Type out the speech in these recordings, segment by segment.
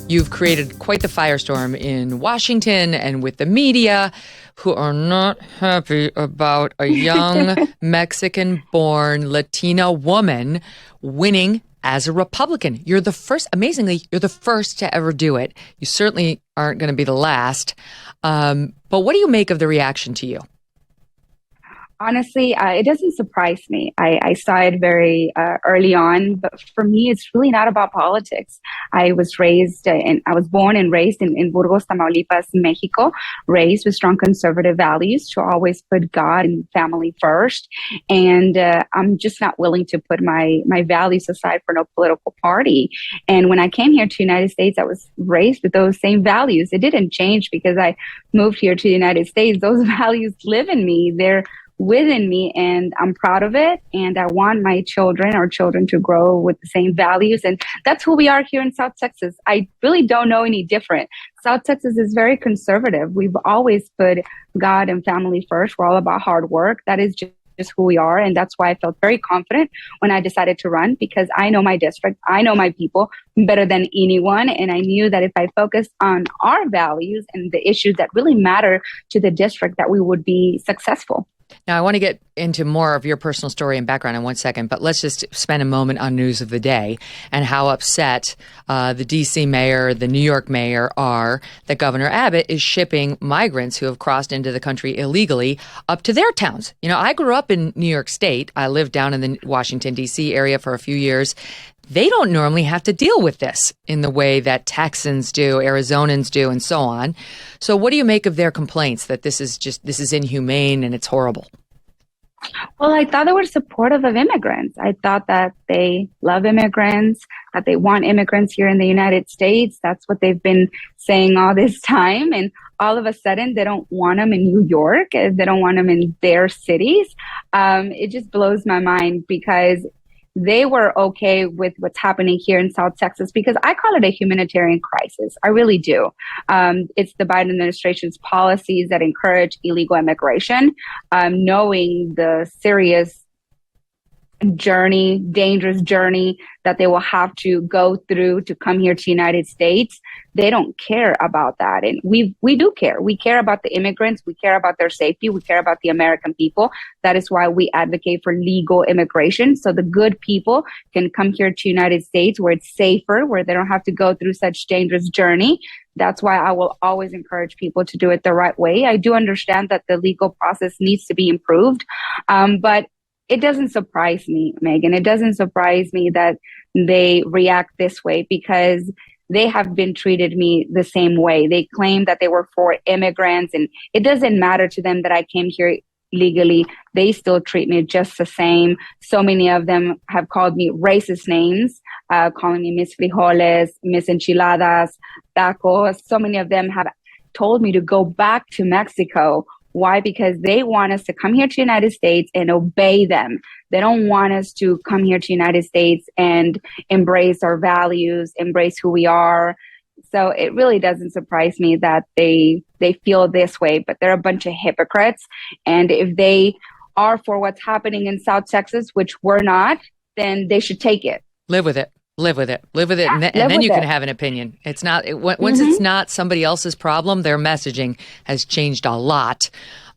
You've created quite the firestorm in Washington and with the media, who are not happy about a young Mexican-born Latina woman winning as a Republican. You're the first, amazingly, you're the first to ever do it. You certainly aren't going to be the last. But what do you make of the reaction to you? Honestly, it doesn't surprise me. I saw it very early on, but for me, it's really not about politics. I was born and raised in Burgos, Tamaulipas, Mexico, raised with strong conservative values to always put God and family first. And I'm just not willing to put my values aside for no political party. And when I came here to the United States, I was raised with those same values. It didn't change because I moved here to the United States. Those values live in me. They're within me, and I'm proud of it. And I want our children to grow with the same values. And that's who we are here in South Texas. I really don't know any different. South Texas is very conservative. We've always put God and family first. We're all about hard work. That is just who we are. And that's why I felt very confident when I decided to run, because I know my district, I know my people better than anyone. And I knew that if I focused on our values and the issues that really matter to the district, that we would be successful. Now, I want to get into more of your personal story and background in 1 second, but let's just spend a moment on news of the day and how upset the D.C. mayor, the New York mayor are that Governor Abbott is shipping migrants who have crossed into the country illegally up to their towns. You know, I grew up in New York State. I lived down in the Washington, D.C. area for a few years. They don't normally have to deal with this in the way that Texans do, Arizonans do, and so on. So what do you make of their complaints that this is inhumane and it's horrible? Well, I thought they were supportive of immigrants. I thought that they love immigrants, that they want immigrants here in the United States. That's what they've been saying all this time. And all of a sudden, they don't want them in New York. They don't want them in their cities. It just blows my mind, because they were okay with what's happening here in South Texas, because I call it a humanitarian crisis. I really do. It's the Biden administration's policies that encourage illegal immigration, knowing the serious dangerous journey that they will have to go through to come here to the United States. They don't care about that. And we do care. We care about the immigrants. We care about their safety. We care about the American people. That is why we advocate for legal immigration, so the good people can come here to the United States where it's safer, where they don't have to go through such dangerous journey. That's why I will always encourage people to do it the right way. I do understand that the legal process needs to be improved, but it doesn't surprise me, Megyn. It doesn't surprise me that they react this way, because they have been treated me the same way. They claim that they were for immigrants, and it doesn't matter to them that I came here legally. They still treat me just the same. So many of them have called me racist names, calling me Miss Frijoles, Miss Enchiladas, Tacos. So many of them have told me to go back to Mexico. Why? Because they want us to come here to the United States and obey them. They don't want us to come here to the United States and embrace our values, embrace who we are. So it really doesn't surprise me that they feel this way, but they're a bunch of hypocrites. And if they are for what's happening in South Texas, which we're not, then they should take it. Live with it. Live with it. And then you can have an opinion. It's not once it's not somebody else's problem. Their messaging has changed a lot.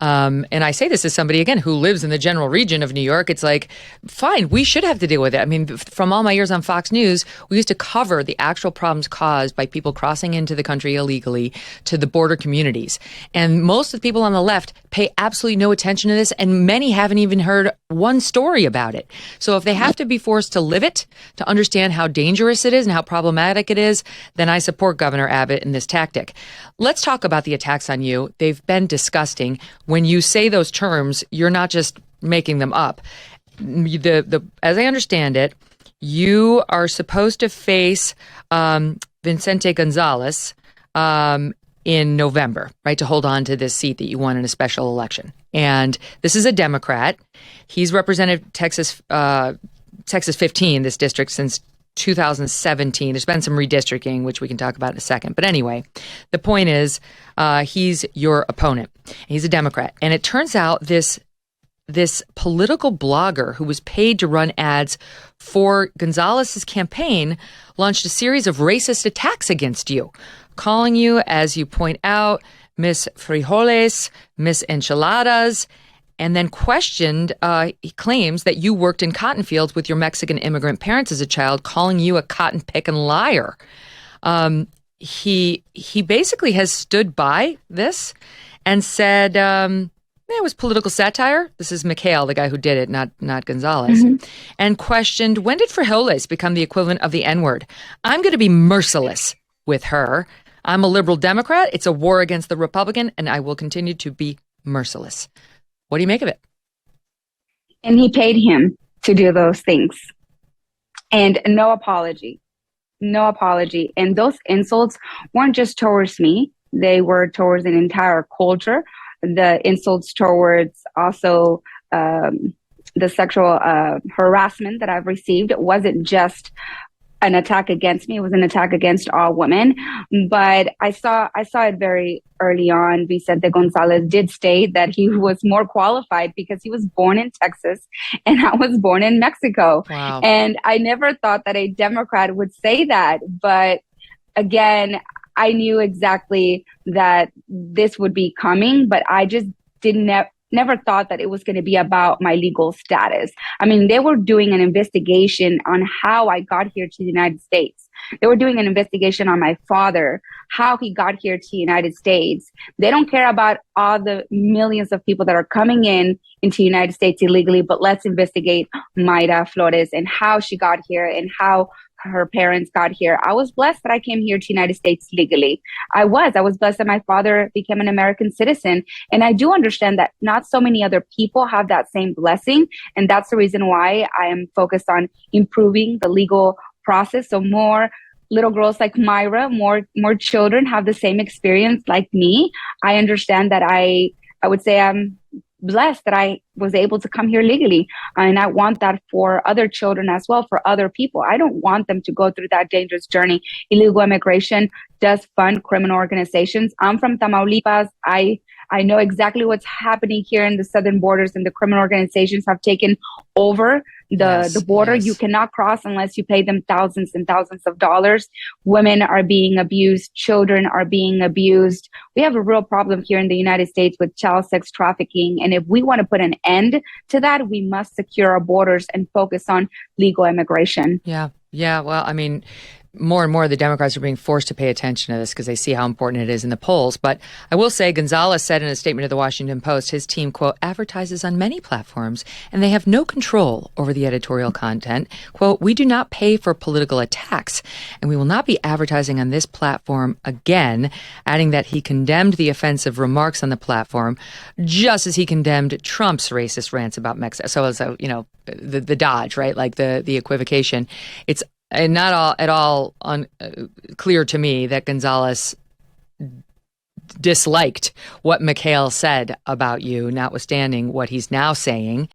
And I say this as somebody, again, who lives in the general region of New York. It's like, fine, we should have to deal with it. I mean, from all my years on Fox News, we used to cover the actual problems caused by people crossing into the country illegally to the border communities. And most of the people on the left pay absolutely no attention to this, and many haven't even heard one story about it. So if they have to be forced to live it, to understand how dangerous it is and how problematic it is, then I support Governor Abbott in this tactic. Let's talk about the attacks on you. They've been disgusting. When you say those terms, you're not just making them up. As I understand it, you are supposed to face Vicente Gonzalez in November, right, to hold on to this seat that you won in a special election. And this is a Democrat. He's represented Texas 15, this district, since 2017. There's been some redistricting, which we can talk about in a second. But anyway, the point is, he's your opponent. He's a Democrat. And it turns out this this political blogger who was paid to run ads for Gonzalez's campaign launched a series of racist attacks against you, calling you, as you point out, Miss Frijoles, Miss Enchiladas, and then questioned, he claims that you worked in cotton fields with your Mexican immigrant parents as a child, calling you a cotton-picking liar. He basically has stood by this and said it was political satire. This is Mikhail, the guy who did it, not Gonzalez. Mm-hmm. And questioned, when did frijoles become the equivalent of the N-word? I'm going to be merciless with her. I'm a liberal Democrat. It's a war against the Republican, and I will continue to be merciless. What do you make of it? And he paid him to do those things. And no apology. No apology. And those insults weren't just towards me. They were towards an entire culture. The insults towards also the sexual harassment that I've received wasn't just an attack against me. It was an attack against all women. But I saw it very early on. Vicente Gonzalez did state that he was more qualified because he was born in Texas and I was born in Mexico. Wow. And I never thought that a Democrat would say that. But again, I knew exactly that this would be coming, but I just never thought that it was going to be about my legal status. I mean, they were doing an investigation on how I got here to the United States. They were doing an investigation on my father, how he got here to the United States. They don't care about all the millions of people that are coming into the United States illegally, but let's investigate Mayra Flores and how she got here and how her parents got here. I was blessed that I came here to the United States legally. I was blessed that my father became an American citizen. And I do understand that not so many other people have that same blessing. And that's the reason why I am focused on improving the legal process. So more little girls like Mayra, more children have the same experience like me. I understand that I would say I'm blessed that I was able to come here legally. And I want that for other children as well, for other people. I don't want them to go through that dangerous journey. Illegal immigration does fund criminal organizations. I'm from Tamaulipas. I know exactly what's happening here in the southern borders, and the criminal organizations have taken over the border. Yes. You cannot cross unless you pay them thousands and thousands of dollars. Women are being abused. Children are being abused. We have a real problem here in the United States with child sex trafficking. And if we want to put an end to that, we must secure our borders and focus on legal immigration. Yeah. Well, I mean, more and more the Democrats are being forced to pay attention to this because they see how important it is in the polls. But I will say Gonzalez said in a statement to the Washington Post, his team, quote, advertises on many platforms and they have no control over the editorial content. Quote, we do not pay for political attacks and we will not be advertising on this platform again, adding that he condemned the offensive remarks on the platform just as he condemned Trump's racist rants about Mexico. So you know, the dodge, right? Like the equivocation. It's not at all clear to me that Gonzalez disliked what Mikhail said about you, notwithstanding what he's now saying.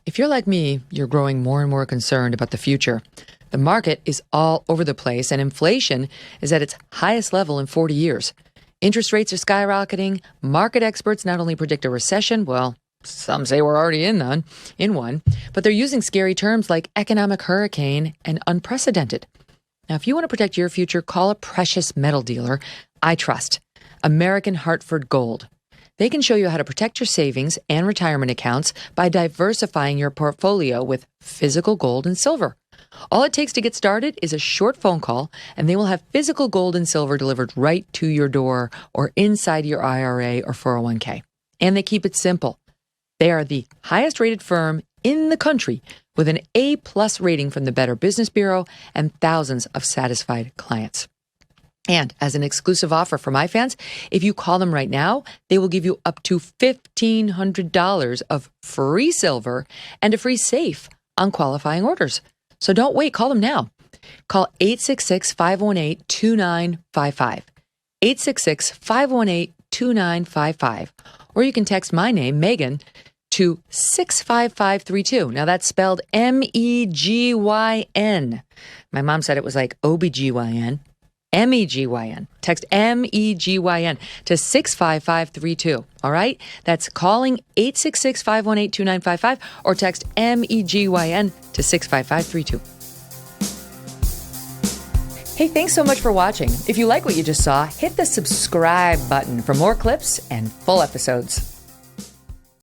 If you're like me, you're growing more and more concerned about the future. The market is all over the place, and inflation is at its highest level in 40 years. Interest rates are skyrocketing. Market experts not only predict a recession, well, some say we're already in one, but they're using scary terms like economic hurricane and unprecedented. Now, if you want to protect your future, call a precious metal dealer I trust, American Hartford Gold. They can show you how to protect your savings and retirement accounts by diversifying your portfolio with physical gold and silver. All it takes to get started is a short phone call, and they will have physical gold and silver delivered right to your door or inside your IRA or 401k. And they keep it simple. They are the highest rated firm in the country with an A+ rating from the Better Business Bureau and thousands of satisfied clients. And as an exclusive offer for my fans, if you call them right now, they will give you up to $1,500 of free silver and a free safe on qualifying orders. So don't wait. Call them now. Call 866-518-2955. 866-518-2955. Or you can text my name, Megyn, to 65532. Now that's spelled Megyn. My mom said it was like OBGYN. MEGYN. Text MEGYN to 65532. All right? That's calling 866-518-2955 or text MEGYN to 65532. Hey, thanks so much for watching. If you like what you just saw, hit the subscribe button for more clips and full episodes.